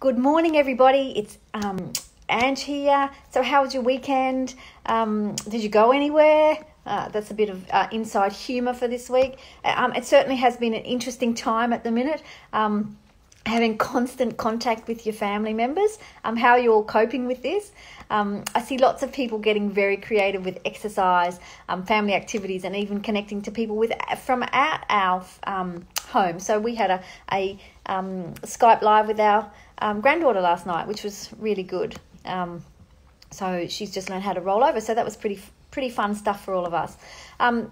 Good morning, everybody. It's Ange here. So how was your weekend? Did you go anywhere? That's a bit of inside humour for this week. It certainly has been an interesting time at the minute. Having constant contact with your family members. How are you all coping with this? I see lots of people getting very creative with exercise, family activities, and even connecting to people from our home. So we had a Skype live with our granddaughter last night, which was really good. So she's just learned how to roll over. So that was pretty fun stuff for all of us.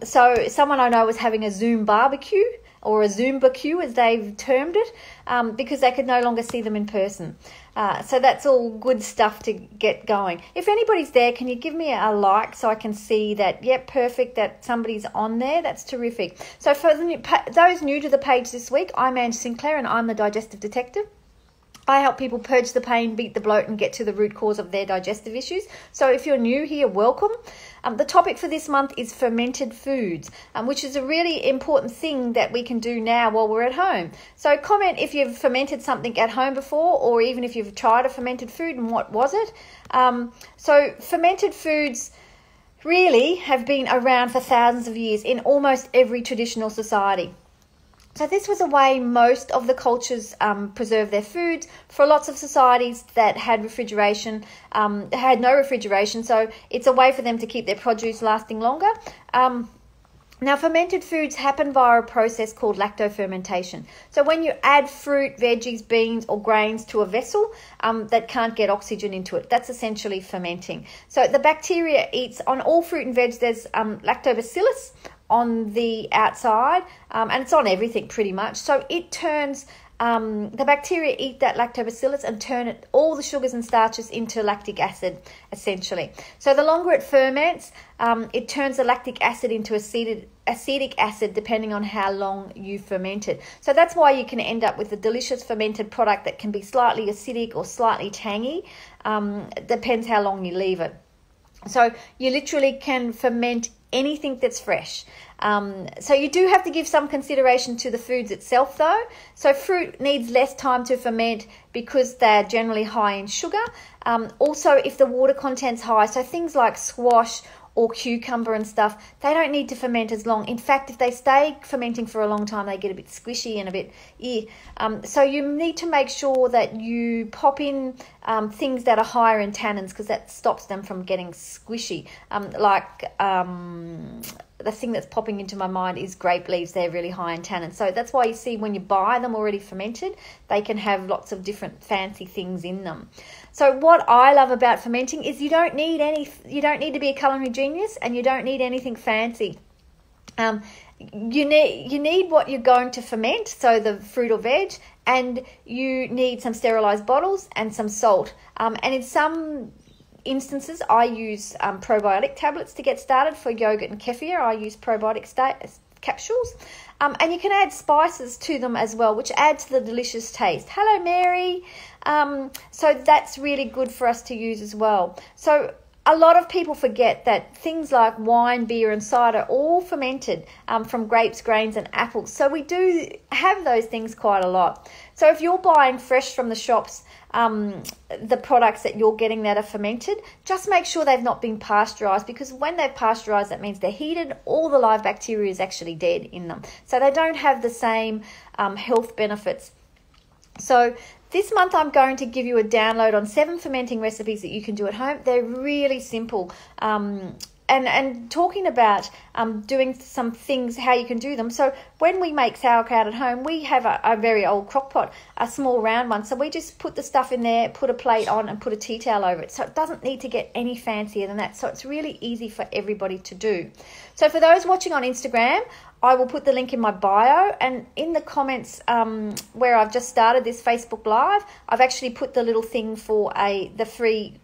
So someone I know was having a Zoom barbecue, or a Zoombacue as they've termed it, because they could no longer see them in person. So that's all good stuff to get going. If anybody's there, can you give me a like so I can see that, yep, perfect, that somebody's on there? That's terrific. So for those new to the page this week, I'm Ange Sinclair and I'm the Digestive Detective. I help people purge the pain, beat the bloat, and get to the root cause of their digestive issues. So if you're new here, welcome. The topic for this month is fermented foods, which is a really important thing that we can do now while we're at home. So comment if you've fermented something at home before, or even if you've tried a fermented food and what was it. So fermented foods really have been around for thousands of years in almost every traditional society. So this was a way most of the cultures preserved their foods. For lots of societies that had refrigeration, had no refrigeration, so it's a way for them to keep their produce lasting longer. Now, fermented foods happen via a process called lactofermentation. So when you add fruit, veggies, beans, or grains to a vessel that can't get oxygen into it, that's essentially fermenting. So the bacteria eats, on all fruit and veg, there's lactobacillus on the outside, and it's on everything pretty much. So it turns, the bacteria eat that lactobacillus and turn all the sugars and starches into lactic acid, essentially. So the longer it ferments, it turns the lactic acid into acetic acid, depending on how long you ferment it. So that's why you can end up with a delicious fermented product that can be slightly acidic or slightly tangy. Depends how long you leave it. So you literally can ferment anything that's fresh. So you do have to give some consideration to the foods itself though. So fruit needs less time to ferment because they're generally high in sugar. Also, if the water content's high, so things like squash or cucumber and stuff, they don't need to ferment as long. In fact, if they stay fermenting for a long time, they get a bit squishy and a bit so you need to make sure that you pop in things that are higher in tannins, because that stops them from getting squishy. The thing that's popping into my mind is grape leaves. They're really high in tannins. So that's why you see when you buy them already fermented, they can have lots of different fancy things in them. So what I love about fermenting is you don't need to be a culinary genius, and you don't need anything fancy. You need what you're going to ferment, so the fruit or veg, and you need some sterilized bottles and some salt. And in some instances, I use probiotic tablets to get started. For yogurt and kefir, I use probiotic capsules. And you can add spices to them as well, which add to the delicious taste. Hello, Mary. So that's really good for us to use as well. So a lot of people forget that things like wine, beer, and cider are all fermented from grapes, grains, and apples. So we do have those things quite a lot. So if you're buying fresh from the shops, the products that you're getting that are fermented, just make sure they've not been pasteurized, because when they're pasteurized, that means they're heated. All the live bacteria is actually dead in them. So they don't have the same health benefits. So this month I'm going to give you a download on 7 fermenting recipes that you can do at home. They're really simple. And talking about doing some things, how you can do them. So when we make sauerkraut at home, we have a very old crock pot, a small round one. So we just put the stuff in there, put a plate on, and put a tea towel over it. So it doesn't need to get any fancier than that. So it's really easy for everybody to do. So for those watching on Instagram, I will put the link in my bio, and in the comments where I've just started this Facebook Live, I've actually put the little thing for the free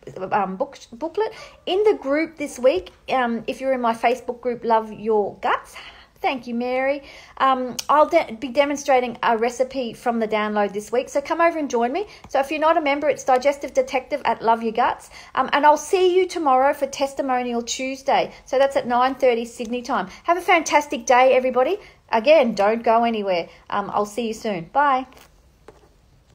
booklet. In the group this week, if you're in my Facebook group, Love Your Guts, thank you, Mary, I'll be demonstrating a recipe from the download this week. So come over and join me. So if you're not a member, it's Digestive Detective at Love Your Guts. And I'll see you tomorrow for Testimonial Tuesday. So that's at 9:30 Sydney time. Have a fantastic day, everybody. Again, don't go anywhere. I'll see you soon. Bye.